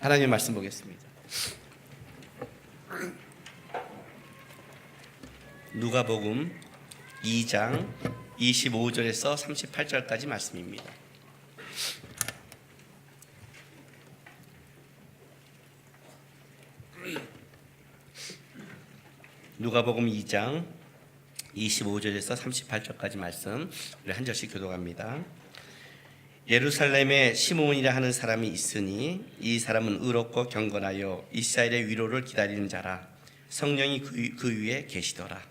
하나님의 말씀 보겠습니다. 누가복음 2장 25절에서 38절까지 말씀입니다. 누가복음 2장 25절에서 38절까지 말씀 우리 한 절씩 교독합니다. 예루살렘에 시므온이라 하는 사람이 있으니 이 사람은 의롭고 경건하여 이스라엘의 위로를 기다리는 자라. 성령이 그 위에 계시더라.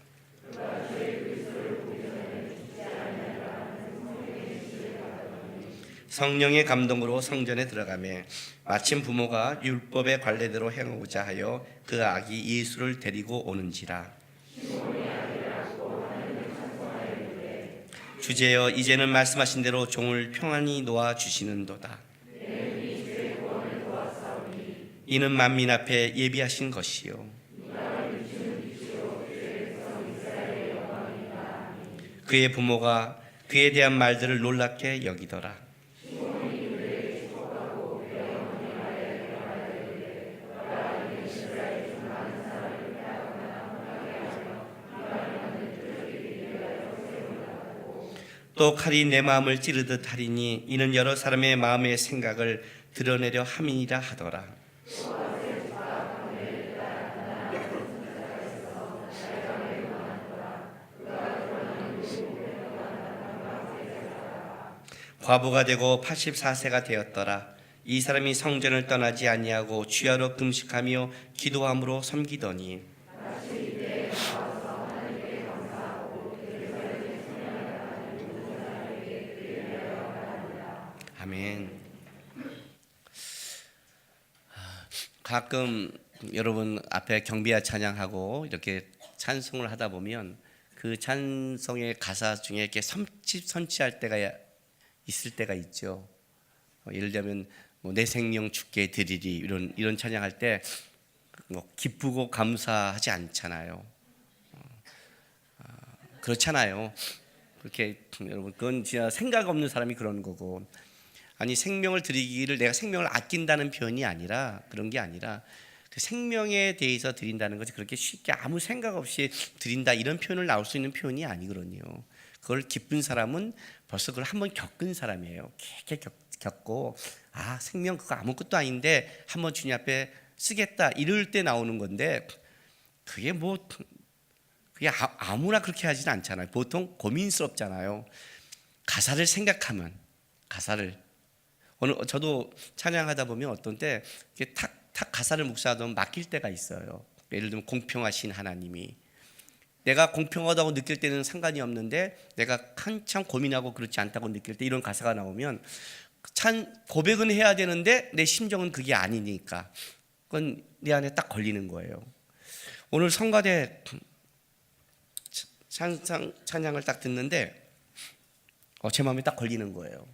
성령의 감동으로 성전에 들어가매 마침 부모가 율법의 관례대로 행하고자 하여 그 아기 예수를 데리고 오는지라. 주제여 이제는 말씀하신 대로 종을 평안히 놓아 주시는도다. 이는 만민 앞에 예비하신 것이요 그의 부모가 그에 대한 말들을 놀랍게 여기더라. 또 칼이 내 마음을 찌르듯 하리니 이는 여러 사람의 마음의 생각을 드러내려 함이니라 하더라. 과부가 되고 84세가 되었더라. 이 사람이 성전을 떠나지 아니하고 주야로 금식하며 기도함으로 섬기더니 아멘. 가끔 여러분 앞에 경비와 찬양하고 이렇게 찬송을 하다 보면 그 찬송의 가사 중에 이렇게 선취할 때가 있을 때가 있죠. 예를 들면 내 생명 주께 드리리 이런 찬양할 때 기쁘고 감사하지 않잖아요. 그렇잖아요. 그렇게 여러분 그건 진짜 생각 없는 사람이 그러는 거고. 아니 생명을 드리기를 내가 생명을 아낀다는 표현이 아니라 그런 게 아니라 그 생명에 대해서 드린다는 것이 그렇게 쉽게 아무 생각 없이 드린다 이런 표현을 나올 수 있는 표현이 아니거든요. 그걸 기쁜 사람은 벌써 그걸 한번 겪은 사람이에요. 깊게 겪고 생명 그거 아무것도 아닌데 한번 주님 앞에 쓰겠다 이럴 때 나오는 건데 그게 그게 아무나 그렇게 하지는 않잖아요. 보통 고민스럽잖아요. 가사를 생각하면 오늘 저도 찬양하다 보면 어떤 때 탁 가사를 묵상하다 보면 막힐 때가 있어요. 예를 들면 공평하신 하나님이 내가 공평하다고 느낄 때는 상관이 없는데 내가 한참 고민하고 그렇지 않다고 느낄 때 이런 가사가 나오면 참 고백은 해야 되는데 내 심정은 그게 아니니까 그건 내 안에 딱 걸리는 거예요. 오늘 성가대 찬양을 딱 듣는데 제 마음에 딱 걸리는 거예요.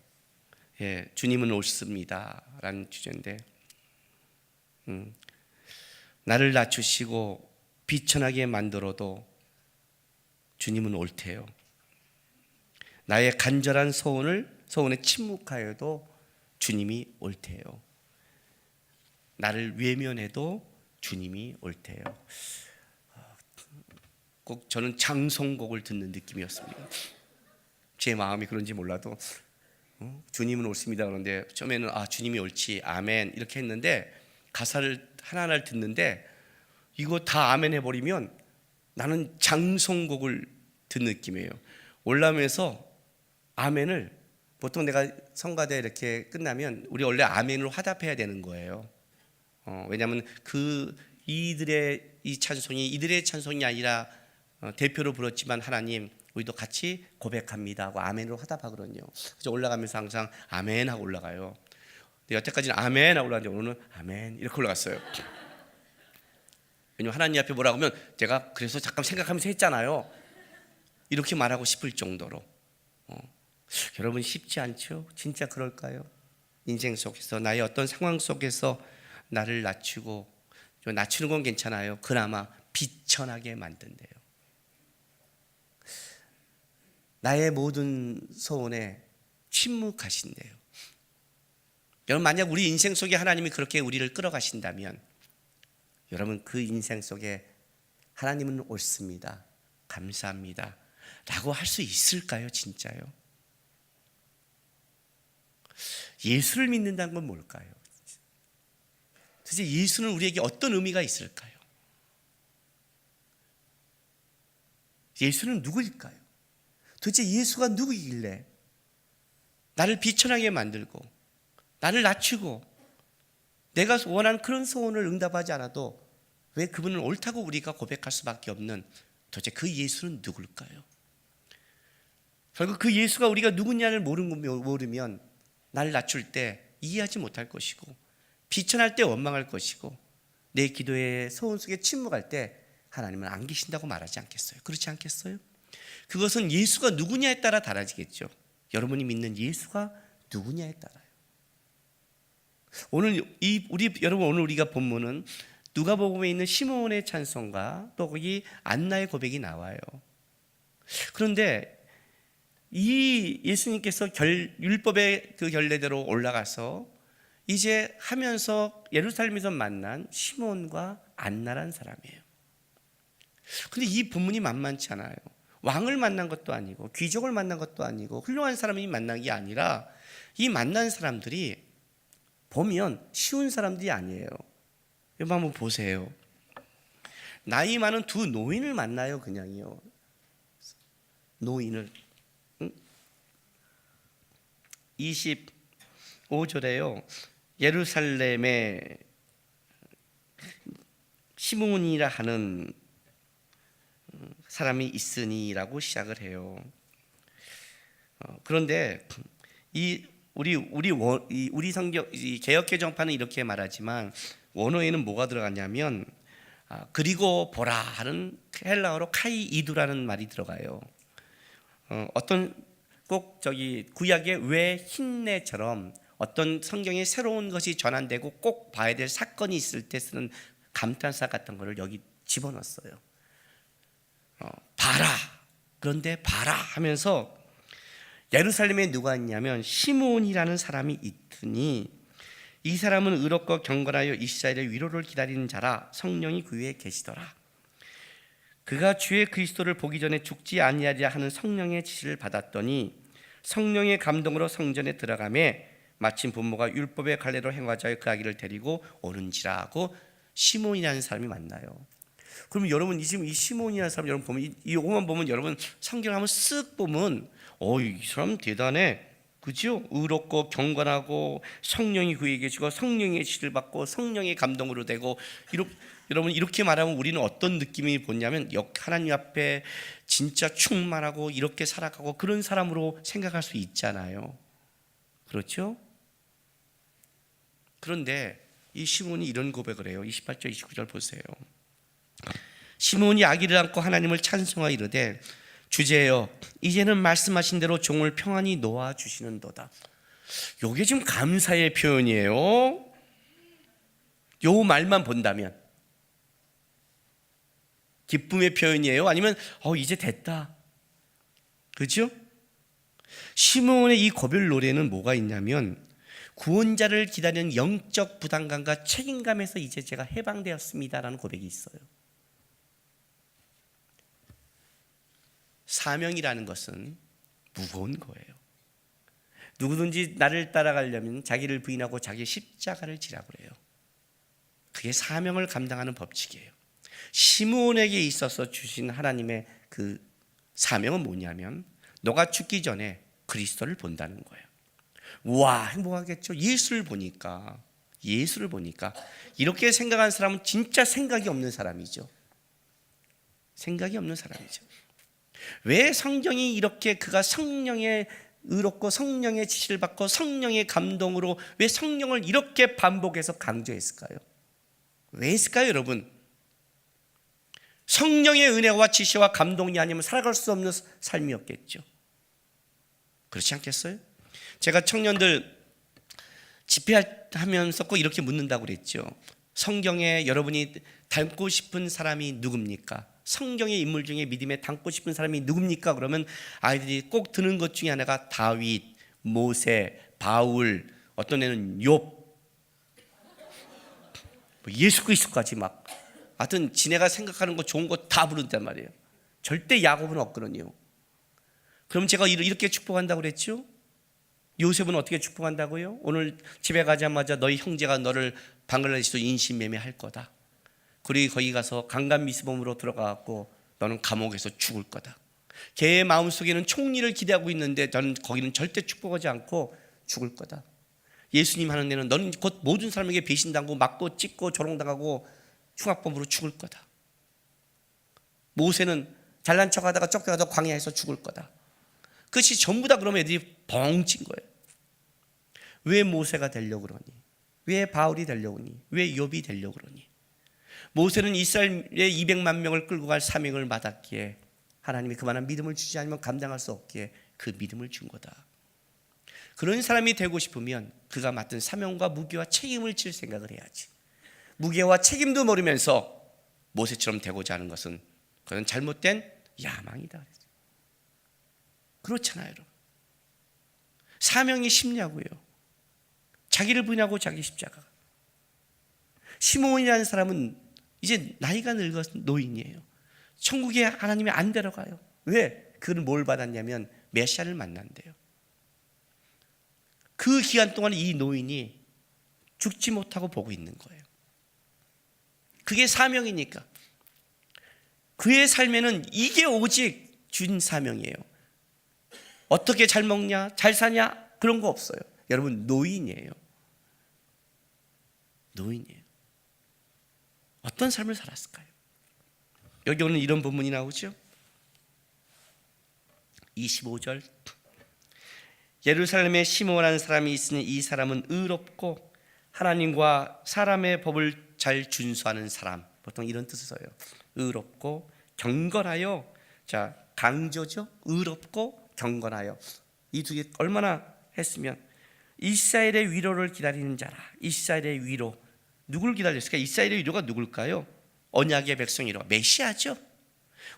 예, 주님은 옳습니다 라는 주제인데 나를 낮추시고 비천하게 만들어도 주님은 옳대요. 나의 간절한 소원에 침묵하여도 주님이 옳대요. 나를 외면해도 주님이 옳대요. 꼭 저는 장송곡을 듣는 느낌이었습니다. 제 마음이 그런지 몰라도 주님은 옳습니다 그런데 처음에는 주님이 옳지 아멘 이렇게 했는데 가사를 하나하나를 듣는데 이거 다 아멘 해버리면 나는 장송곡을 듣는 느낌이에요. 올라오면서 아멘을 보통 내가 성가대 이렇게 끝나면 우리 원래 아멘으로 화답해야 되는 거예요. 왜냐하면 이들의 이 찬송이 이들의 찬송이 아니라 대표로 불렀지만 하나님 우리도 같이 고백합니다 하고 아멘으로 화답하거든요. 그래서 올라가면서 항상 아멘 하고 올라가요. 근데 여태까지는 아멘 하고 올라갔는데 오늘은 아멘 이렇게 올라갔어요. 왜냐면 하나님 앞에 뭐라고 하면 제가 그래서 잠깐 생각하면서 했잖아요 이렇게 말하고 싶을 정도로. 여러분 쉽지 않죠? 진짜 그럴까요? 인생 속에서 나의 어떤 상황 속에서 나를 낮추고 낮추는 건 괜찮아요. 그나마 비천하게 만든대요. 나의 모든 소원에 침묵하신대요. 여러분, 만약 우리 인생 속에 하나님이 그렇게 우리를 끌어가신다면 여러분, 그 인생 속에 하나님은 옳습니다, 감사합니다 라고 할 수 있을까요? 진짜요? 예수를 믿는다는 건 뭘까요? 도대체 예수는 우리에게 어떤 의미가 있을까요? 예수는 누구일까요? 도대체 예수가 누구이길래 나를 비천하게 만들고 나를 낮추고 내가 원하는 그런 소원을 응답하지 않아도 왜 그분은 옳다고 우리가 고백할 수밖에 없는 도대체 그 예수는 누굴까요? 결국 그 예수가 우리가 누구냐를 모르면 나를 낮출 때 이해하지 못할 것이고, 비천할 때 원망할 것이고, 내 기도의 소원 속에 침묵할 때 하나님은 안 계신다고 말하지 않겠어요? 그렇지 않겠어요? 그것은 예수가 누구냐에 따라 달라지겠죠. 여러분이 믿는 예수가 누구냐에 따라요. 오늘 오늘 우리가 본문은 누가복음에 있는 시므온의 찬송과 또 거기 안나의 고백이 나와요. 그런데 이 예수님께서 율법의 그 결례대로 올라가서 이제 하면서 예루살렘에서 만난 시므온과 안나란 사람이에요. 근데 이 본문이 만만치 않아요. 왕을 만난 것도 아니고 귀족을 만난 것도 아니고 훌륭한 사람이 만난 게 아니라 이 만난 사람들이 보면 쉬운 사람들이 아니에요. 여러분 한번 보세요. 나이 많은 두 노인을 만나요. 그냥요. 노인을 25절에요. 예루살렘에 시므온이라 하는 사람이 있으니라고 시작을 해요. 그런데 우리 성경 개역개정판은 이렇게 말하지만 원어에는 뭐가 들어가냐면 그리고 보라 하는 헬라어로 카이이두라는 말이 들어가요. 어떤 꼭 구약의 왜 흰내처럼 어떤 성경에 새로운 것이 전환되고 꼭 봐야 될 사건이 있을 때 쓰는 감탄사 같은 거를 여기 집어넣었어요. 봐라. 그런데 봐라 하면서 예루살렘에 누가 있냐면 시므온이라는 사람이 있으니 이 사람은 의롭고 경건하여 이스라엘의 위로를 기다리는 자라. 성령이 그 위에 계시더라. 그가 주의 그리스도를 보기 전에 죽지 아니하리라 하는 성령의 지시를 받았더니 성령의 감동으로 성전에 들어가매 마침 부모가 율법의 갈례로 행하자여 그 아기를 데리고 오는지라 하고 시몬이라는 사람이 만나요. 그러면 여러분 지금 이 시몬이라는 사람 여러분 보면 이거만 보면 여러분 성경 한번 쓱 보면 이 사람 대단해. 그죠? 의롭고 경건하고 성령이 그에게 계시고 성령의 지시를 받고 성령의 감동으로 되고 여러분 이렇게 말하면 우리는 어떤 느낌이 보냐면 하나님 앞에 진짜 충만하고 이렇게 살아가고 그런 사람으로 생각할 수 있잖아요. 그렇죠? 그런데 이 시몬이 이런 고백을 해요. 28절 29절 보세요. 시몬이 아기를 안고 하나님을 찬송하여 이르되 주제여 이제는 말씀하신 대로 종을 평안히 놓아주시는도다. 요게 지금 감사의 표현이에요. 요 말만 본다면 기쁨의 표현이에요? 아니면 이제 됐다. 그렇죠? 시므온의 이 고별 노래는 뭐가 있냐면 구원자를 기다리는 영적 부담감과 책임감에서 이제 제가 해방되었습니다라는 고백이 있어요. 사명이라는 것은 무거운 거예요. 누구든지 나를 따라가려면 자기를 부인하고 자기 십자가를 지라고 그래요. 그게 사명을 감당하는 법칙이에요. 시므온에게 있어서 주신 하나님의 그 사명은 뭐냐면 너가 죽기 전에 그리스도를 본다는 거예요. 와, 행복하겠죠. 예수를 보니까 이렇게 생각하는 사람은 진짜 생각이 없는 사람이죠. 생각이 없는 사람이죠. 왜 성경이 이렇게 그가 성령의 의롭고 성령의 지시를 받고 성령의 감동으로 왜 성령을 이렇게 반복해서 강조했을까요? 왜 했을까요, 여러분? 성령의 은혜와 지시와 감동이 아니면 살아갈 수 없는 삶이었겠죠. 그렇지 않겠어요? 제가 청년들 집회하면서 꼭 이렇게 묻는다고 그랬죠. 성경에 여러분이 닮고 싶은 사람이 누굽니까? 성경의 인물 중에 믿음에 닮고 싶은 사람이 누굽니까? 그러면 아이들이 꼭 드는 것 중에 하나가 다윗, 모세, 바울, 어떤 애는 욥, 예수 그리스도까지 막 하여튼 지네가 생각하는 거 좋은 거 다 부른단 말이에요. 절대 야곱은 없거든요. 그럼 제가 이렇게 축복한다고 그랬죠? 요셉은 어떻게 축복한다고요? 오늘 집에 가자마자 너희 형제가 너를 방글라데시로 인신매매할 거다. 그리고 거기 가서 강간미수범으로 들어가고 너는 감옥에서 죽을 거다. 걔의 마음속에는 총리를 기대하고 있는데 너는 거기는 절대 축복하지 않고 죽을 거다. 예수님 하는 데는 너는 곧 모든 사람에게 배신당하고 맞고 찢고 조롱당하고 흉악범으로 죽을 거다. 모세는 잘난 척하다가 쫓겨가다 광야에서 죽을 거다. 그것이 전부 다 그러면 애들이 벙찐 거예요. 왜 모세가 되려고 그러니? 왜 바울이 되려고 그러니? 왜 욥이 되려고 그러니? 모세는 이스라엘의 200만 명을 끌고 갈 사명을 받았기에 하나님이 그만한 믿음을 주지 않으면 감당할 수 없기에 그 믿음을 준 거다. 그런 사람이 되고 싶으면 그가 맡은 사명과 무게와 책임을 질 생각을 해야지. 무게와 책임도 모르면서 모세처럼 되고자 하는 것은 그건 잘못된 야망이다. 그렇잖아요, 여러분. 사명이 쉽냐고요. 자기를 부인하고 자기 십자가. 시몬이라는 사람은 이제 나이가 늙어서 노인이에요. 천국에 하나님이 안 데려가요. 왜? 그는 뭘 받았냐면 메시아를 만난대요. 그 기간 동안 이 노인이 죽지 못하고 보고 있는 거예요. 그게 사명이니까. 그의 삶에는 이게 오직 준 사명이에요. 어떻게 잘 먹냐, 잘 사냐 그런 거 없어요. 여러분 노인이에요. 노인이에요. 어떤 삶을 살았을까요? 여기 오늘 이런 본문이 나오죠. 25절 예루살렘에 시몬이라는 사람이 있으니 이 사람은 의롭고 하나님과 사람의 법을 잘 준수하는 사람. 보통 이런 뜻을 써요. 의롭고 경건하여. 자, 강조죠. 의롭고 경건하여. 이 두 개 얼마나 했으면 이스라엘의 위로를 기다리는 자라. 이스라엘의 위로. 누굴 기다렸을까? 이스라엘의 위로가 누굴까요? 언약의 백성이로 메시아죠.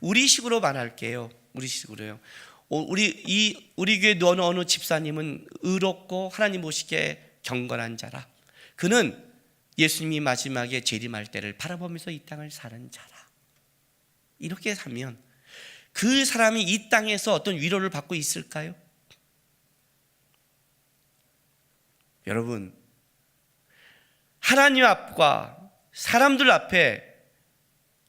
우리식으로 말할게요. 우리식으로요. 우리 교회 어느 집사님은 의롭고 하나님 보시기에 경건한 자라. 그는 예수님이 마지막에 재림할 때를 바라보면서 이 땅을 사는 자라. 이렇게 하면 그 사람이 이 땅에서 어떤 위로를 받고 있을까요? 여러분, 하나님 앞과 사람들 앞에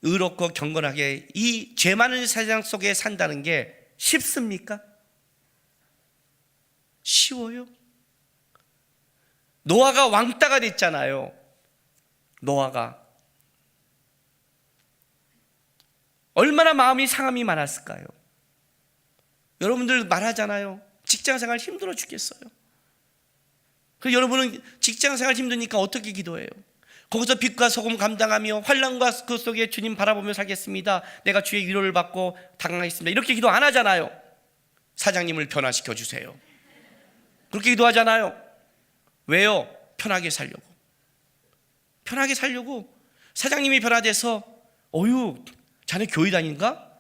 의롭고 경건하게 이 죄 많은 세상 속에 산다는 게 쉽습니까? 쉬워요? 노아가 왕따가 됐잖아요. 노아가 얼마나 마음이 상함이 많았을까요? 여러분들 말하잖아요. 직장생활 힘들어 죽겠어요. 그래서 여러분은 직장생활 힘드니까 어떻게 기도해요? 거기서 빛과 소금 감당하며 환난과 그 속에 주님 바라보며 살겠습니다. 내가 주의 위로를 받고 당하겠습니다. 이렇게 기도 안 하잖아요. 사장님을 변화시켜 주세요. 그렇게 기도하잖아요. 왜요? 편하게 살려고. 편하게 살려고. 사장님이 변화돼서 어휴 자네 교회 다닌가?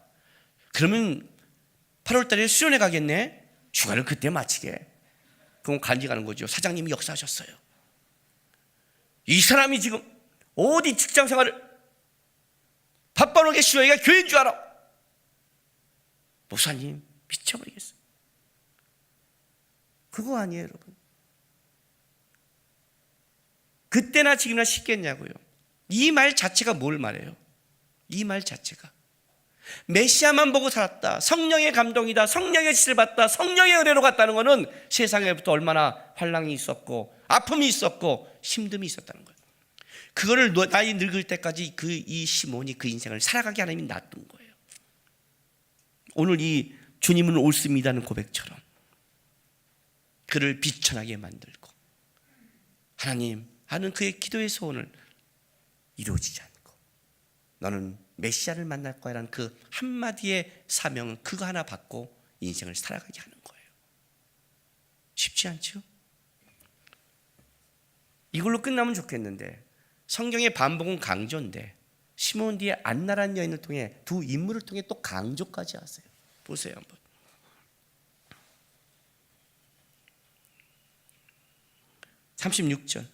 그러면 8월 달에 수련회 가겠네. 휴가를 그때 마치게. 그럼 간지 가는 거죠. 사장님이 역사하셨어요. 이 사람이 지금 어디 직장 생활을 바빠놓게 쉬어야 교회인 줄 알아. 목사님 미쳐버리겠어요. 그거 아니에요, 여러분. 그때나 지금이나 쉽겠냐고요. 이 말 자체가 뭘 말해요? 이 말 자체가 메시아만 보고 살았다, 성령의 감동이다, 성령의 지시를 받다, 성령의 은혜로 갔다는 것은 세상에부터 얼마나 환난이 있었고 아픔이 있었고 힘듦이 있었다는 거예요. 그거를 나이 늙을 때까지 이 시몬이 그 인생을 살아가게 하나님이 놔둔 거예요. 오늘 이 주님은 옳습니다는 고백처럼 그를 비천하게 만들고 하나님 하는 그의 기도의 소원을 이루어지지 않고 너는 메시아를 만날 거야라는 그 한마디의 사명은 그거 하나 받고 인생을 살아가게 하는 거예요. 쉽지 않죠? 이걸로 끝나면 좋겠는데 성경의 반복은 강조인데 시몬 뒤에 안나라는 여인을 통해 두 인물을 통해 또 강조까지 하세요. 보세요 한번. 36절.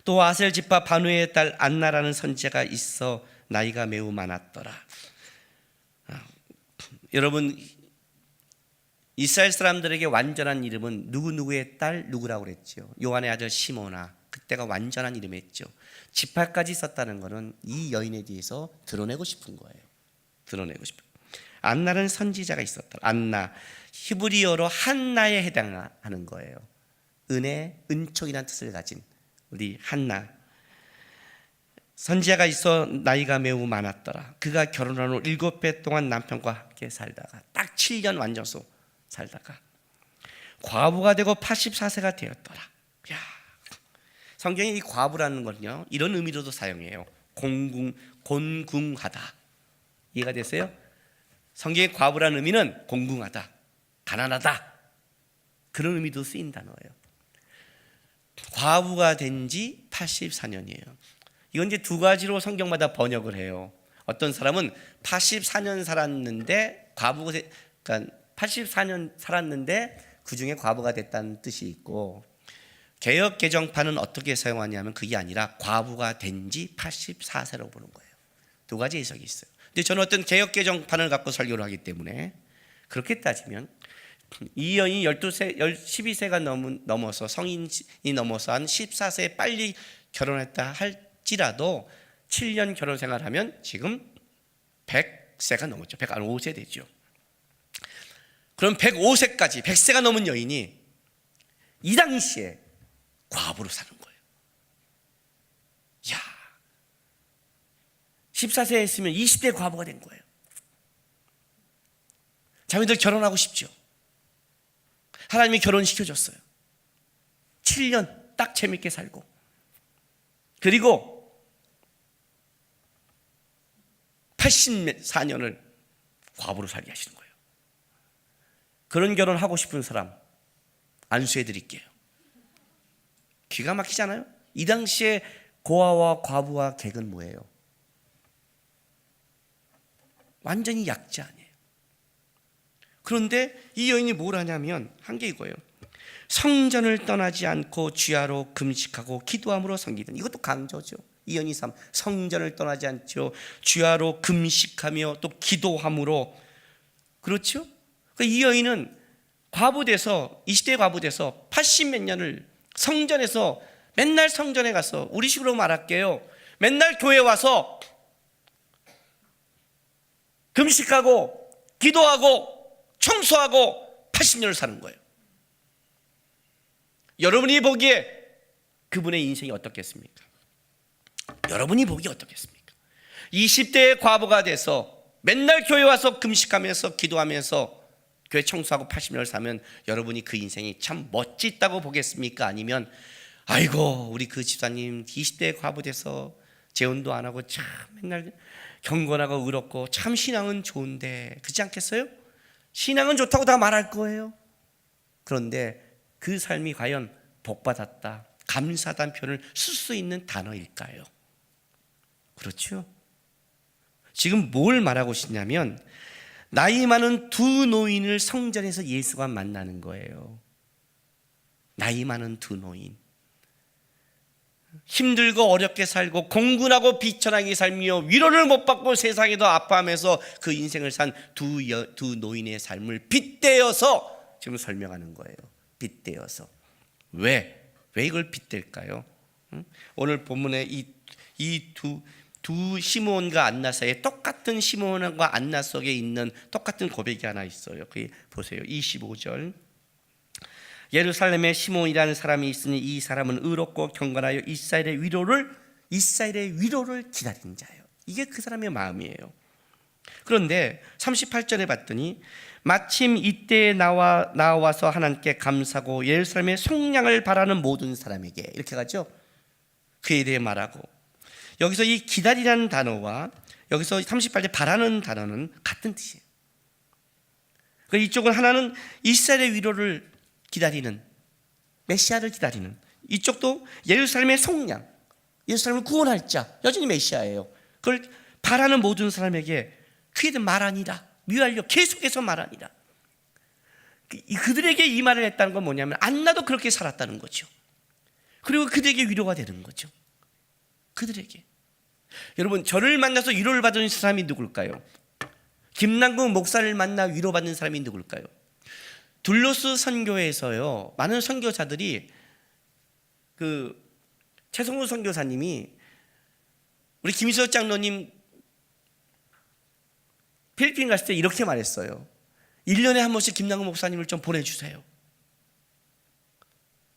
또 아셀 지파 바누의 딸 안나라는 선지자가 있어 나이가 매우 많았더라. 여러분, 이스라엘 사람들에게 완전한 이름은 누구누구의 딸 누구라고 그랬죠. 요한의 아들 시모나, 그때가 완전한 이름이었죠. 지파까지 썼다는 것은 이 여인에 대해서 드러내고 싶은 거예요. 드러내고 싶은. 안나는 선지자가 있었다. 안나, 히브리어로 한나에 해당하는 거예요. 은혜, 은총이라는 뜻을 가진 우리 한나. 선지자가 있어 나이가 매우 많았더라. 그가 결혼한 후 7배 동안 남편과 함께 살다가 딱 7년 완전소 살다가 과부가 되고 84세가 되었더라. 야, 성경이 이 과부라는 건요, 이런 의미로도 사용해요. 곤궁하다. 이해가 됐어요? 성경의 과부라는 의미는 공궁하다, 가난하다, 그런 의미도 쓰인 단어예요. 과부가 된 지 84년이에요. 이건 이제 두 가지로 성경마다 번역을 해요. 어떤 사람은 84년 살았는데 과부가, 그러니까 84년 살았는데 그 중에 과부가 됐다는 뜻이 있고, 개역 개정판은 어떻게 사용하냐면 그게 아니라 과부가 된 지 84세로 보는 거예요. 두 가지 해석이 있어요. 근데 저는 어떤 개역 개정판을 갖고 설교를 하기 때문에 그렇게 따지면 이 여인이 12세가 넘어서 성인이 넘어서 한 14세에 빨리 결혼했다 할지라도 7년 결혼 생활하면 지금 100세가 넘었죠. 105세 되죠. 그럼 105세까지 100세가 넘은 여인이 이 당시에 과부로 사는 거예요. 야, 14세에 했으면 20대 과부가 된 거예요. 자매들 결혼하고 싶죠? 하나님이 결혼시켜줬어요. 7년 딱 재밌게 살고, 그리고 84년을 과부로 살게 하시는 거예요. 그런 결혼하고 싶은 사람 안수해 드릴게요. 기가 막히잖아요. 이 당시에 고아와 과부와 객은 뭐예요? 완전히 약자 아니에요. 그런데 이 여인이 뭘 하냐면 한 게 이거예요. 성전을 떠나지 않고 주야로 금식하고 기도함으로 섬기던, 이것도 강조죠. 이 여인이 성전을 떠나지 않죠. 주야로 금식하며 또 기도함으로. 그렇죠? 이 여인은 과부돼서 20대 과부돼서 80몇 년을 성전에서, 맨날 성전에 가서, 우리식으로 말할게요, 맨날 교회 와서 금식하고 기도하고 청소하고 80년을 사는 거예요. 여러분이 보기에 그분의 인생이 어떻겠습니까? 여러분이 보기에 어떻겠습니까? 20대의 과부가 돼서 맨날 교회 와서 금식하면서 기도하면서 교회 청소하고 80년을 사면 여러분이 그 인생이 참 멋지다고 보겠습니까? 아니면 아이고 우리 그 집사님 20대의 과부 돼서 재혼도 안 하고 참 맨날 경건하고 의롭고 참 신앙은 좋은데, 그렇지 않겠어요? 신앙은 좋다고 다 말할 거예요. 그런데 그 삶이 과연 복받았다, 감사하다는 표현을 쓸 수 있는 단어일까요? 그렇죠? 지금 뭘 말하고 싶냐면 나이 많은 두 노인을 성전에서 예수가 만나는 거예요. 나이 많은 두 노인, 힘들고 어렵게 살고 공군하고 비천하게 살며 위로를 못 받고 세상에도 아파하면서 그 인생을 산 두 노인의 삶을 빗대어서 지금 설명하는 거예요. 빗대어서. 왜 이걸 빗댈까요? 오늘 본문에 이 두 시몬과 안나 사이에 똑같은 시몬과 안나 속에 있는 똑같은 고백이 하나 있어요. 그 보세요. 25절. 예루살렘에 시몬이라는 사람이 있으니 이 사람은 의롭고 경건하여 이스라엘의 위로를 기다리는 자예요. 이게 그 사람의 마음이에요. 그런데 38절에 봤더니 마침 이때에 나와서 하나님께 감사하고 예루살렘의 속량을 바라는 모든 사람에게, 이렇게 가죠. 그에 대해 말하고, 여기서 이 기다리라는 단어와 여기서 38절 바라는 단어는 같은 뜻이에요. 이쪽은 하나는 이스라엘의 위로를 기다리는, 메시아를 기다리는, 이쪽도 예루살렘의 속량, 예루살렘을 구원할 자, 여전히 메시아예요. 그걸 바라는 모든 사람에게 그에 대해 말하니라, 미완료, 계속해서 말하니라. 그들에게 이 말을 했다는 건 뭐냐면 안나도 그렇게 살았다는 거죠. 그리고 그들에게 위로가 되는 거죠. 그들에게. 여러분, 저를 만나서 위로를 받은 사람이 누굴까요? 김남국 목사를 만나 위로받는 사람이 누굴까요? 둘로스 선교에서요, 많은 선교사들이 최성우 선교사님이 우리 김희석 장로님 필리핀 갔을 때 이렇게 말했어요. 1년에 한 번씩 김남국 목사님을 좀 보내주세요.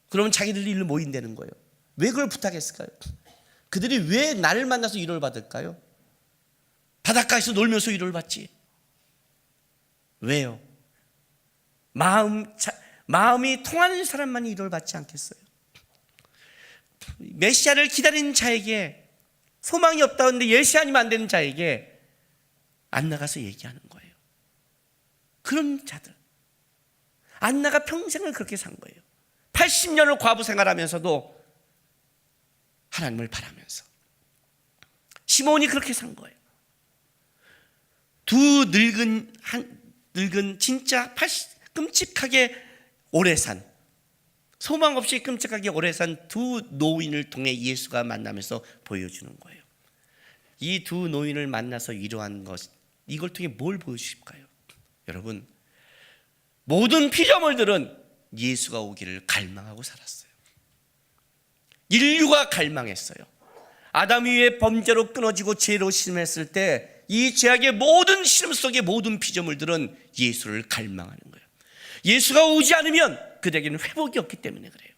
그러면 자기들이 일로 모인다는 거예요. 왜 그걸 부탁했을까요? 그들이 왜 나를 만나서 위로를 받을까요? 바닷가에서 놀면서 위로를 받지. 왜요? 마음이 통하는 사람만이 위로를 받지 않겠어요? 메시아를 기다리는 자에게, 소망이 없다는데 메시아님 안 되는 자에게 안 나가서 얘기하는 거예요. 그런 자들. 안나가 평생을 그렇게 산 거예요. 80년을 과부 생활하면서도 하나님을 바라면서. 시몬이 그렇게 산 거예요. 두 늙은 진짜 끔찍하게 오래 산, 소망 없이 끔찍하게 오래 산 두 노인을 통해 예수가 만나면서 보여주는 거예요. 이 두 노인을 만나서 위로한 것, 이걸 통해 뭘 보여주실까요? 여러분, 모든 피조물들은 예수가 오기를 갈망하고 살았어요. 인류가 갈망했어요. 아담 위에 범죄로 끊어지고 죄로 심했을 때 이 죄악의 모든 시름 속의 모든 피조물들은 예수를 갈망하는 거예요. 예수가 오지 않으면 그들에게는 회복이 없기 때문에 그래요.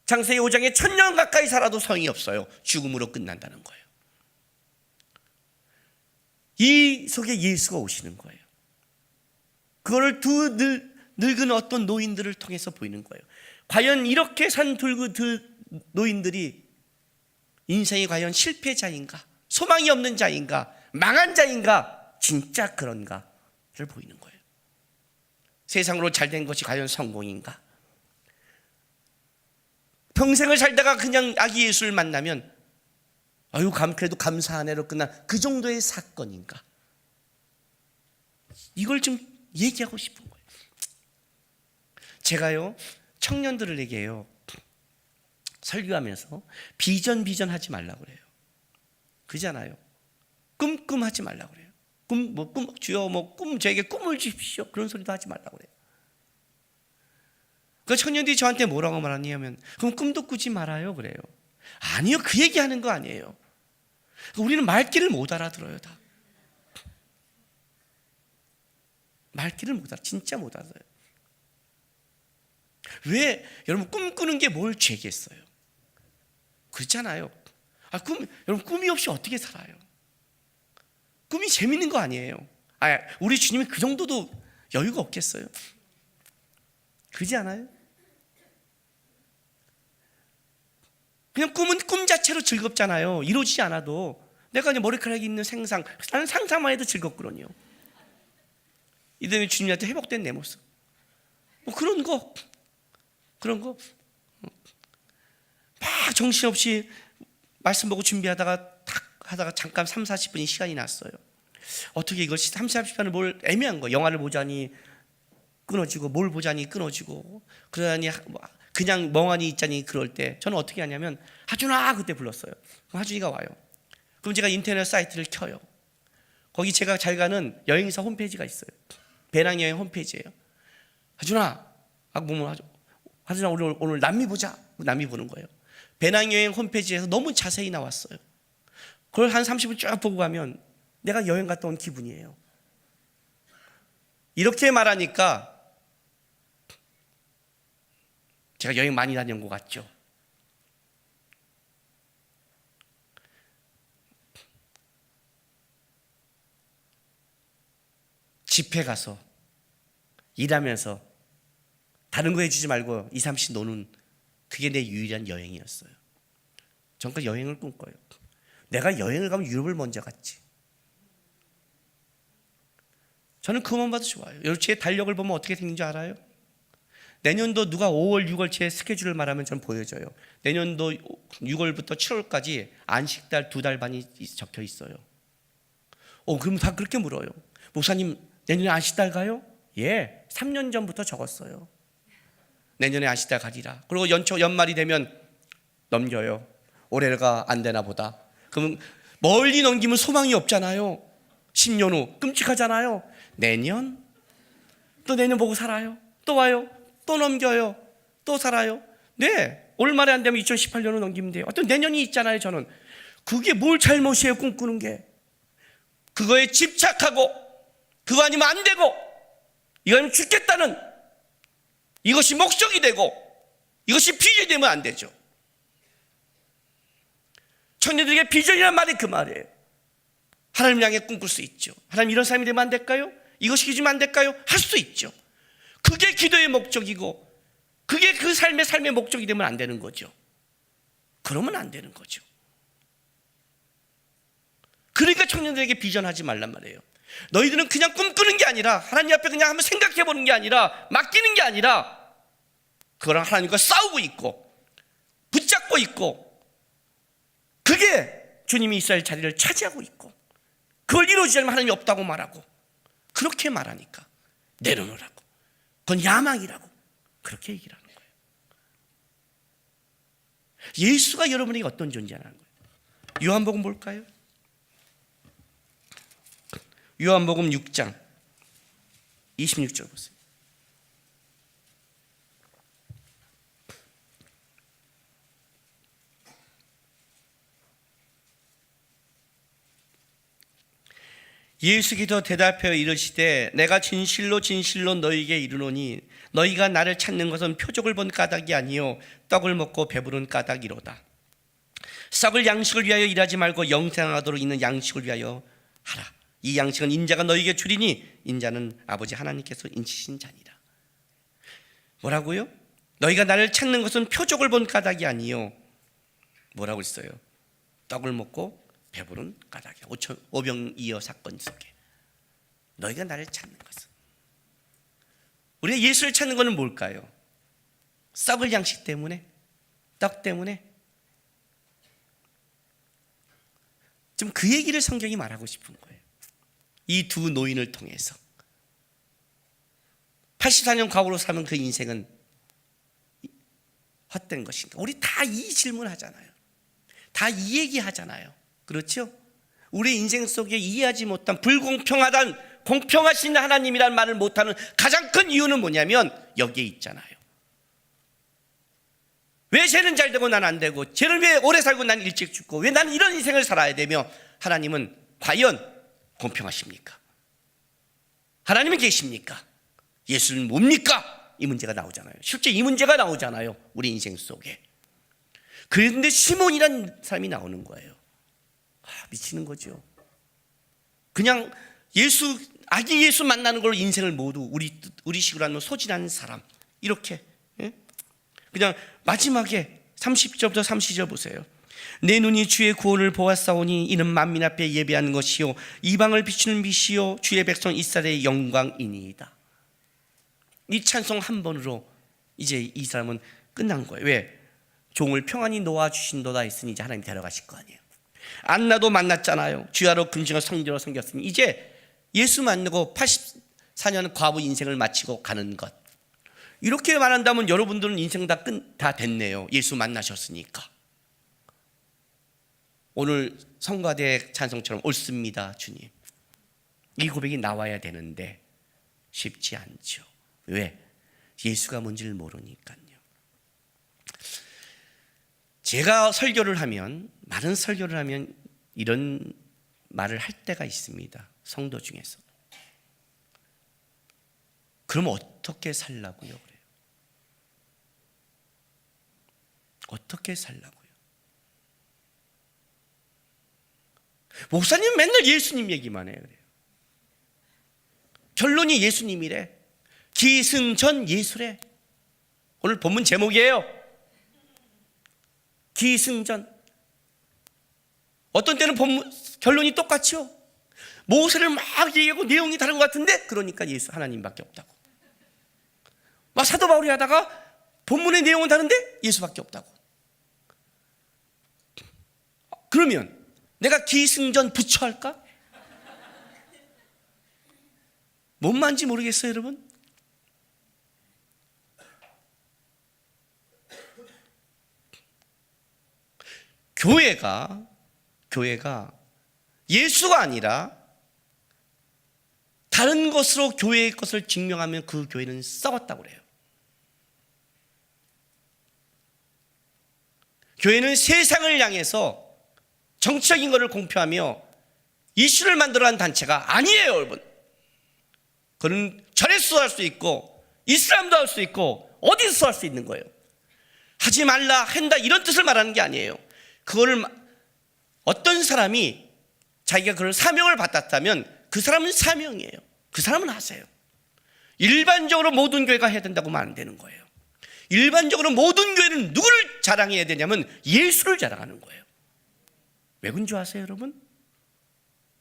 창세기 5장에 1000년 가까이 살아도 성이 없어요. 죽음으로 끝난다는 거예요. 이 속에 예수가 오시는 거예요. 그거를 두 늙은 어떤 노인들을 통해서 보이는 거예요. 과연 이렇게 산 두 노인들이 인생이 과연 실패자인가, 소망이 없는 자인가, 망한 자인가, 진짜 그런가를 보이는 거예요. 세상으로 잘된 것이 과연 성공인가? 평생을 살다가 그냥 아기 예수를 만나면 그래도 감사하네로 끝난 그 정도의 사건인가? 이걸 좀 얘기하고 싶은 거예요. 제가요, 청년들에게요, 설교하면서 비전 하지 말라고 그래요. 그잖아요. 꿈하지 말라고 그래요. 주여 저에게 꿈을 주십시오. 그런 소리도 하지 말라고 그래요. 그 청년들이 저한테 뭐라고 말하냐면, 그럼 꿈도 꾸지 말아요 그래요. 아니요, 그 얘기하는 거 아니에요. 우리는 말귀를 못 알아들어요. 다 말귀를 못 알아, 진짜 못 알아들어요. 왜? 여러분, 꿈꾸는 게 뭘 죄겠어요? 그렇잖아요. 여러분, 꿈이 없이 어떻게 살아요? 꿈이 재밌는 거 아니에요. 우리 주님이 그 정도도 여유가 없겠어요? 그렇지 않아요? 그냥 꿈은 꿈 자체로 즐겁잖아요. 이루어지지 않아도. 내가 이제 머리카락이 있는 생상, 나는 상상만 해도 즐겁거든요. 이들이 주님한테 회복된 내 모습, 그런 거 막 정신없이 말씀 보고 준비하다가 탁 하다가 잠깐 30-40분이 시간이 났어요. 어떻게 이걸 30-40분을 뭘 애매한 거, 영화를 보자니 끊어지고, 뭘 보자니 끊어지고, 그러니 그냥 멍하니 있자니, 그럴 때 저는 어떻게 하냐면, 하준아 그때 불렀어요. 그럼 하준이가 와요. 그럼 제가 인터넷 사이트를 켜요. 거기 제가 잘 가는 여행사 홈페이지가 있어요. 배낭여행 홈페이지예요. 하준아, 하준아 오늘 남미 보자. 남미 보는 거예요. 배낭여행 홈페이지에서 너무 자세히 나왔어요. 그걸 한 30분 쭉 보고 가면 내가 여행 갔다 온 기분이에요. 이렇게 말하니까 제가 여행 많이 다녀온 것 같죠? 집회 가서 일하면서 다른 거 해주지 말고 2-3시 노는, 그게 내 유일한 여행이었어요. 전까 여행을 꿈꿔요. 내가 여행을 가면 유럽을 먼저 갔지. 저는 그것만 봐도 좋아요. 여러분, 제 달력을 보면 어떻게 생긴 줄 알아요? 내년도 누가 5월, 6월 제 스케줄을 말하면 전 보여줘요. 내년도 6월부터 7월까지 안식달 2달 반이 적혀 있어요. 그럼 다 그렇게 물어요. 목사님, 내년에 안식달 가요? 예, 3년 전부터 적었어요. 내년에 아시다 가리라. 그리고 연말이 되면 넘겨요. 올해가 안 되나 보다. 그럼 멀리 넘기면 소망이 없잖아요. 10년 후 끔찍하잖아요. 내년, 또 내년 보고 살아요. 또 와요. 또 넘겨요. 또 살아요. 네, 올말에 안 되면 2018년으로 넘기면 돼요. 어떤 내년이 있잖아요. 저는 그게 뭘 잘못이에요. 꿈꾸는 게. 그거에 집착하고 그거 아니면 안 되고 이거 아니면 죽겠다는 이것이 목적이 되고 이것이 비전이 되면 안 되죠. 청년들에게 비전이란 말이 그 말이에요. 하나님 향해 꿈꿀 수 있죠. 하나님 이런 삶이 되면 안 될까요? 이것이 기주면 안 될까요? 할 수 있죠. 그게 기도의 목적이고 그게 그 삶의 목적이 되면 안 되는 거죠. 그러면 안 되는 거죠. 그러니까 청년들에게 비전하지 말란 말이에요. 너희들은 그냥 꿈꾸는 게 아니라 하나님 앞에 그냥 한번 생각해 보는 게 아니라 맡기는 게 아니라 그거랑 하나님과 싸우고 있고 붙잡고 있고 그게 주님이 이스라엘 자리를 차지하고 있고 그걸 이루어지지 않으면 하나님이 없다고 말하고 그렇게 말하니까 내려놓으라고 그건 야망이라고 그렇게 얘기를 하는 거예요. 예수가 여러분에게 어떤 존재라는 거예요. 요한복음 볼까요? 요한복음 6장 26절 보세요. 예수께서 대답하여 이르시되 내가 진실로 진실로 너희에게 이르노니 너희가 나를 찾는 것은 표적을 본 까닭이 아니요 떡을 먹고 배부른 까닭이로다. 썩을 양식을 위하여 일하지 말고 영생하도록 있는 양식을 위하여 하라. 이 양식은 인자가 너희에게 주리니 인자는 아버지 하나님께서 인치신 자니라. 뭐라고요? 너희가 나를 찾는 것은 표적을 본 까닭이 아니요 뭐라고 했어요? 떡을 먹고 배부른 까닭이야. 오병이어 사건 속에 너희가 나를 찾는 것은, 우리가 예수를 찾는 것은 뭘까요? 썩을 양식 때문에? 떡 때문에? 좀 그 얘기를 성경이 말하고 싶은 거예요. 이 두 노인을 통해서 84년 과거로 사면 그 인생은 헛된 것인가? 우리 다 이 질문 하잖아요. 다 이 얘기 하잖아요. 그렇죠? 우리 인생 속에 이해하지 못한 불공평하단 공평하신 하나님이란 말을 못하는 가장 큰 이유는 뭐냐면 여기에 있잖아요. 왜 쟤는 잘 되고 난 안 되고, 쟤는 왜 오래 살고 난 일찍 죽고, 왜 나는 이런 인생을 살아야 되며, 하나님은 과연 공평하십니까? 하나님은 계십니까? 예수는 뭡니까? 이 문제가 나오잖아요. 실제 이 문제가 나오잖아요. 우리 인생 속에. 그런데 시몬이란 사람이 나오는 거예요. 미치는 거죠. 그냥 아기 예수 만나는 걸로 인생을 모두 우리 식으로 하면 소진하는 사람, 이렇게, 예? 그냥 마지막에 30절부터 30절 보세요. 내 눈이 주의 구원을 보았사오니 이는 만민 앞에 예배하는 것이요 이방을 비추는 빛이요 주의 백성 이스라엘의 영광이니이다. 이 찬송 한 번으로 이제 이 사람은 끝난 거예요. 왜? 종을 평안히 놓아주신도다 했으니 이제 하나님 데려가실 거 아니에요. 안나도 만났잖아요. 주야로 금식을 성전으로 섬겼으니 이제 예수 만나고 84년 과부 인생을 마치고 가는 것. 이렇게 말한다면 여러분들은 인생 다 됐네요. 예수 만나셨으니까. 오늘 성가대 찬송처럼 옳습니다 주님, 이 고백이 나와야 되는데 쉽지 않죠. 왜? 예수가 뭔지를 모르니까요. 제가 많은 설교를 하면 이런 말을 할 때가 있습니다. 성도 중에서. 그럼 어떻게 살라고요? 그래요. 어떻게 살라고요? 목사님 맨날 예수님 얘기만 해요. 그래요. 결론이 예수님이래. 기승전 예수래. 오늘 본문 제목이에요. 기승전. 어떤 때는 결론이 똑같죠. 모세를 막 얘기하고 내용이 다른 것 같은데 그러니까 예수 하나님밖에 없다고. 막 사도 바울이 하다가 본문의 내용은 다른데 예수밖에 없다고. 그러면 내가 기승전 부처할까? 뭔 말인지 모르겠어요 여러분. 교회가 예수가 아니라 다른 것으로 교회의 것을 증명하면 그 교회는 썩었다고 그래요. 교회는 세상을 향해서 정치적인 것을 공표하며 이슈를 만들어낸 단체가 아니에요, 여러분. 그는 절에서도 할 수 있고 이슬람도 할 수 있고 어디서 할 수 있는 거예요. 하지 말라, 한다, 이런 뜻을 말하는 게 아니에요. 그거를 어떤 사람이 자기가 그런 사명을 받았다면 그 사람은 사명이에요. 그 사람은 하세요. 일반적으로 모든 교회가 해야 된다고 말 안 되는 거예요. 일반적으로 모든 교회는 누구를 자랑해야 되냐면 예수를 자랑하는 거예요. 왜 그런 줄 아세요, 여러분?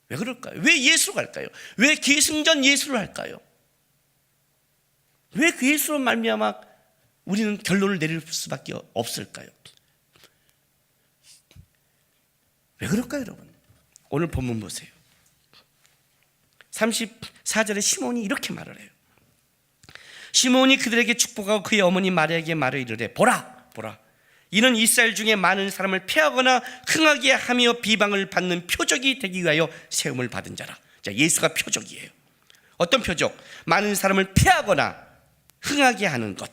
왜 그럴까요? 왜 예수로 갈까요? 왜 계승전 예수를 할까요? 왜 그 예수로 말미암아 우리는 결론을 내릴 수밖에 없을까요? 왜 그럴까요, 여러분? 오늘 본문 보세요. 34절에 시몬이 이렇게 말을 해요. 시몬이 그들에게 축복하고 그의 어머니 마리아에게 말을 이르되 보라 이는 이스라엘 중에 많은 사람을 패하거나 흥하게 하며 비방을 받는 표적이 되기 위하여 세움을 받은 자라. 자, 예수가 표적이에요. 어떤 표적? 많은 사람을 패하거나 흥하게 하는 것.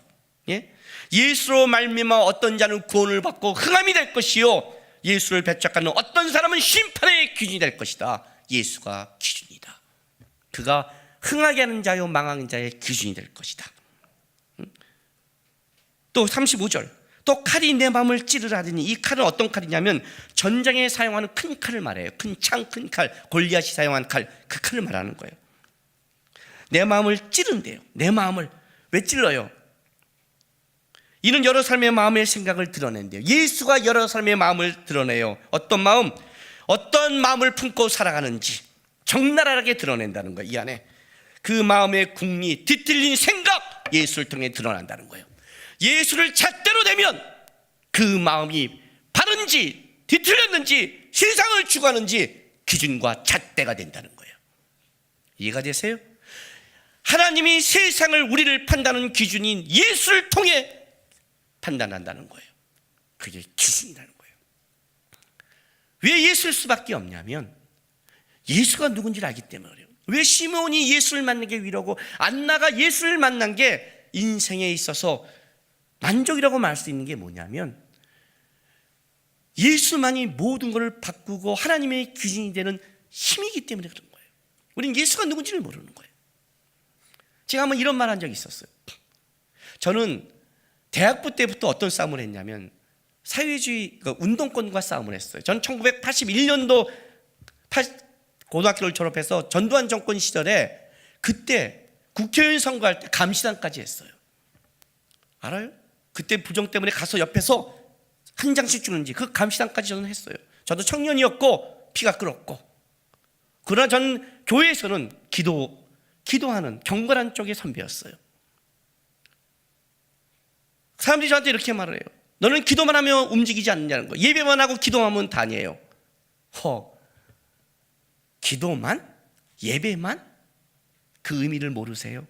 예수로 말미암아 어떤 자는 구원을 받고 흥함이 될 것이요, 예수를 배척하는 어떤 사람은 심판의 기준이 될 것이다. 예수가 기준이다. 그가 흥하게 하는 자요 망하는 자의 기준이 될 것이다. 또 35절, 또 칼이 내 마음을 찌르라 하더니, 이 칼은 어떤 칼이냐면 전쟁에 사용하는 큰 칼을 말해요. 큰 창, 큰 칼, 골리앗이 사용한 칼, 그 칼을 말하는 거예요. 내 마음을 찌른대요. 내 마음을 왜 찔러요? 이는 여러 사람의 마음의 생각을 드러낸대요. 예수가 여러 사람의 마음을 드러내요. 어떤 마음? 어떤 마음을 품고 살아가는지 적나라하게 드러낸다는 거예요. 이 안에 그 마음의 궁리, 뒤틀린 생각, 예수를 통해 드러난다는 거예요. 예수를 잣대로 대면 그 마음이 바른지 뒤틀렸는지 세상을 추구하는지 기준과 잣대가 된다는 거예요. 이해가 되세요? 하나님이 세상을, 우리를 판단하는 기준인 예수를 통해 판단한다는 거예요. 그게 기준이라는 거예요. 왜 예수일 수밖에 없냐면 예수가 누군지를 알기 때문에 그래요. 왜 시몬이 예수를 만난 게 위로고 안나가 예수를 만난 게 인생에 있어서 만족이라고 말할 수 있는 게 뭐냐면 예수만이 모든 것을 바꾸고 하나님의 기준이 되는 힘이기 때문에 그런 거예요. 우리는 예수가 누군지를 모르는 거예요. 제가 한번 이런 말 한 적이 있었어요. 저는 대학부 때부터 어떤 싸움을 했냐면 사회주의 운동권과 싸움을 했어요. 저는 1981년도 고등학교를 졸업해서 전두환 정권 시절에 그때 국회의원 선거할 때 감시단까지 했어요. 알아요? 그때 부정 때문에 가서 옆에서 한 장씩 주는지 그 감시단까지 저는 했어요. 저도 청년이었고 피가 끓었고, 그러나 저는 교회에서는 기도하는 경건한 쪽의 선배였어요. 사람들이 저한테 이렇게 말을 해요. 너는 기도만 하면 움직이지 않느냐는 거. 예배만 하고 기도하면 다니에요. 기도만? 예배만? 그 의미를 모르세요?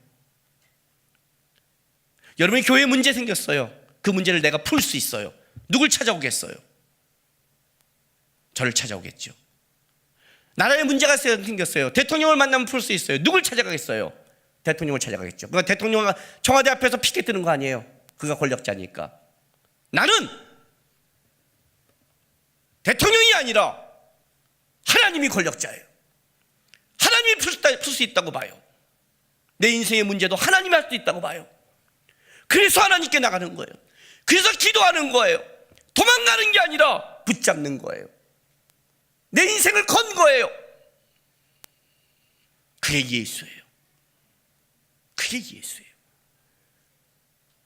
여러분이 교회에 문제 생겼어요. 그 문제를 내가 풀 수 있어요. 누굴 찾아오겠어요? 저를 찾아오겠죠. 나라에 문제가 생겼어요. 대통령을 만나면 풀 수 있어요. 누굴 찾아가겠어요? 대통령을 찾아가겠죠. 그러니까 대통령은 청와대 앞에서 피켓 드는 거 아니에요. 그가 권력자니까. 나는 대통령이 아니라 하나님이 권력자예요. 하나님이 풀 수 있다고 봐요. 내 인생의 문제도 하나님이 할 수 있다고 봐요. 그래서 하나님께 나가는 거예요. 그래서 기도하는 거예요. 도망가는 게 아니라 붙잡는 거예요. 내 인생을 건 거예요. 그게 예수예요. 그게 예수예요.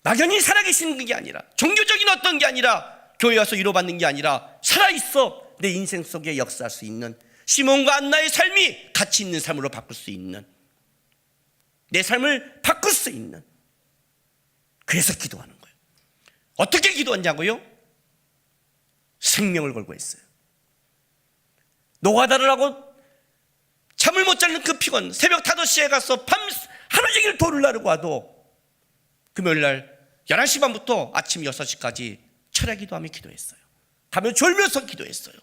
막연히 살아계시는 게 아니라, 종교적인 어떤 게 아니라, 교회 와서 위로받는 게 아니라 살아있어 내 인생 속에 역사할 수 있는, 시몬과 안나의 삶이 가치 있는 삶으로 바꿀 수 있는, 내 삶을 바꿀 수 있는, 그래서 기도하는 거예요. 어떻게 기도하냐고요? 생명을 걸고 했어요. 노가다를 하고 잠을 못 자는 그 피곤, 새벽 5시에 가서 하루 종일 돌을 나르고 와도 금요일날 11시 반부터 아침 6시까지 철야 기도하며 기도했어요. 가며 졸면서 기도했어요.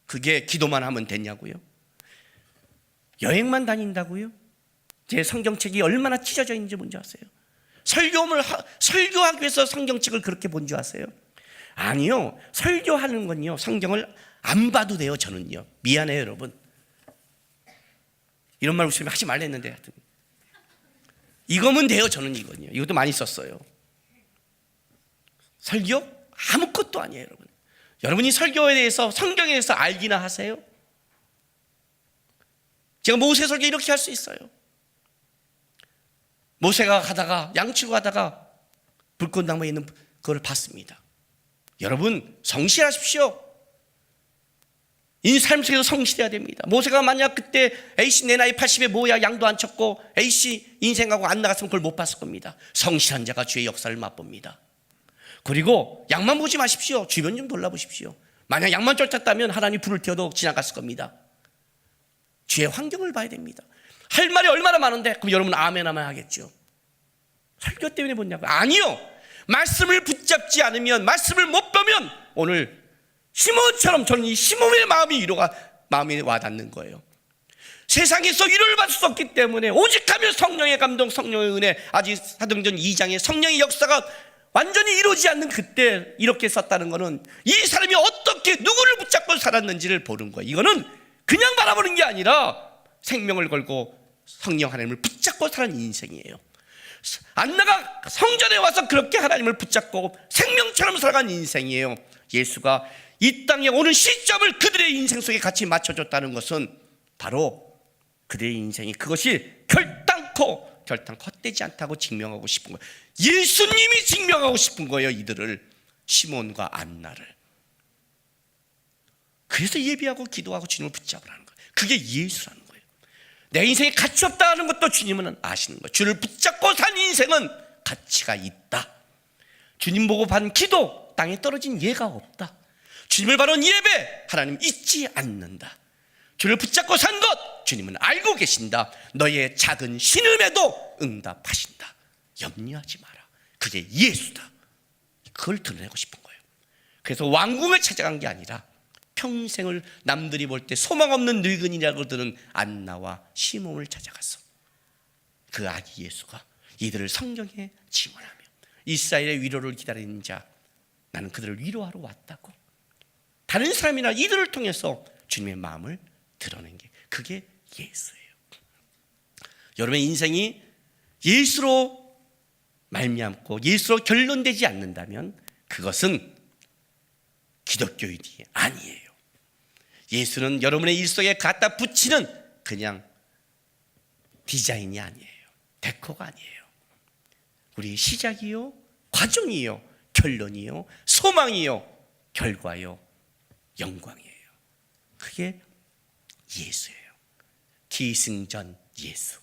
그게 기도만 하면 됐냐고요? 여행만 다닌다고요? 제 성경책이 얼마나 찢어져 있는지 뭔지 아세요? 설교하기 위해서 성경책을 그렇게 본 줄 아세요? 아니요. 설교하는 건요, 성경을 안 봐도 돼요. 저는요. 미안해요, 여러분. 이런 말 웃으면 하지 말랬는데 하여튼 이거면 돼요. 저는 이건요. 이것도 많이 썼어요. 설교? 아무것도 아니에요, 여러분. 여러분이 설교에 대해서 성경에 대해서 알기나 하세요? 제가 모세 설교 이렇게 할 수 있어요. 모세가 가다가 양치고 가다가 불꽃나무에 있는 그걸 봤습니다. 여러분 성실하십시오. 이 삶 속에서 성실해야 됩니다. 모세가 만약 그때 A씨 내 나이 80에 뭐야 양도 안 쳤고 A씨 인생하고 안 나갔으면 그걸 못 봤을 겁니다. 성실한 자가 주의 역사를 맛봅니다. 그리고 양만 보지 마십시오. 주변 좀 돌아보십시오. 만약 양만 쫓았다면 하나님 불을 튀어도 지나갔을 겁니다. 주의 환경을 봐야 됩니다. 할 말이 얼마나 많은데 그럼 여러분 아멘 하면 하겠죠. 설교 때문에 보냐고? 아니요. 말씀을 붙잡지 않으면, 말씀을 못 보면 오늘 시몬처럼 저는 이 시몬의 마음이 와닿는 거예요. 세상에서 위로를 받을 수 없기 때문에 오직 하면 성령의 감동, 성령의 은혜, 아직 사도행전 2장에 성령의 역사가 완전히 이루어지지 않는 그때 이렇게 썼다는 것은 이 사람이 어떻게 누구를 붙잡고 살았는지를 보는 거예요. 이거는 그냥 바라보는 게 아니라 생명을 걸고 성령 하나님을 붙잡고 사는 인생이에요. 안나가 성전에 와서 그렇게 하나님을 붙잡고 생명처럼 살아간 인생이에요. 예수가 이 땅에 오는 시점을 그들의 인생 속에 같이 맞춰줬다는 것은 바로 그들의 인생이 그것이 결단코 헛되지 않다고 증명하고 싶은 거예요. 예수님이 증명하고 싶은 거예요. 이들을, 시몬과 안나를. 그래서 예비하고 기도하고 주님을 붙잡으라는 거예요. 그게 예수라는 거예요. 내 인생에 가치 없다는 것도 주님은 아시는 거예요. 주를 붙잡고 산 인생은 가치가 있다. 주님 보고 받은 기도 땅에 떨어진 예가 없다. 주님을 바라는 예배 하나님 잊지 않는다. 주를 붙잡고 산 것 주님은 알고 계신다. 너의 작은 신음에도 응답하신다. 염려하지 마라. 그게 예수다. 그걸 드러내고 싶은 거예요. 그래서 왕궁을 찾아간 게 아니라 평생을 남들이 볼 때 소망 없는 늙은이라고 드는 안나와 시몬을 찾아갔어. 그 아기 예수가 이들을 성경에 증언하며 이스라엘의 위로를 기다리는 자, 나는 그들을 위로하러 왔다고. 다른 사람이나 이들을 통해서 주님의 마음을 드러낸 게 그게 예수예요. 여러분의 인생이 예수로 말미암고 예수로 결론되지 않는다면 그것은 기독교인이 아니에요. 예수는 여러분의 일 속에 갖다 붙이는 그냥 디자인이 아니에요. 데코가 아니에요. 우리 시작이요, 과정이요, 결론이요, 소망이요, 결과요, 영광이에요. 그게 예수예요. 기승전 예수.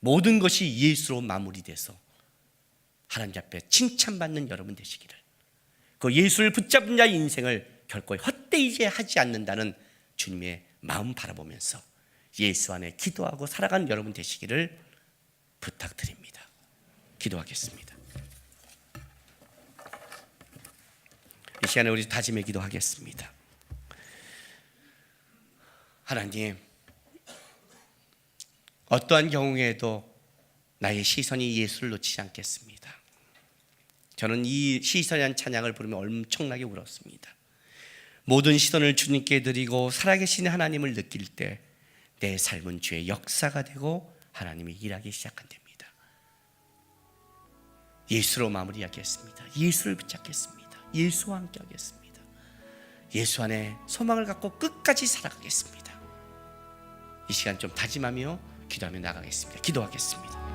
모든 것이 예수로 마무리돼서 하나님 앞에 칭찬받는 여러분 되시기를, 그 예수를 붙잡은 자의 인생을 결코 헛되이 하지 않는다는 주님의 마음 바라보면서 예수 안에 기도하고 살아가는 여러분 되시기를 부탁드립니다. 기도하겠습니다. 이 시간에 우리 다짐의 기도하겠습니다. 하나님, 어떠한 경우에도 나의 시선이 예수를 놓치지 않겠습니다. 저는 이 시선이라는 찬양을 부르며 엄청나게 울었습니다. 모든 시선을 주님께 드리고 살아계신 하나님을 느낄 때 내 삶은 주의 역사가 되고 하나님이 일하기 시작한답니다. 예수로 마무리하겠습니다. 예수를 붙잡겠습니다. 예수와 함께 하겠습니다. 예수 안에 소망을 갖고 끝까지 살아가겠습니다. 이 시간 좀 다짐하며 기도하며 나가겠습니다. 기도하겠습니다.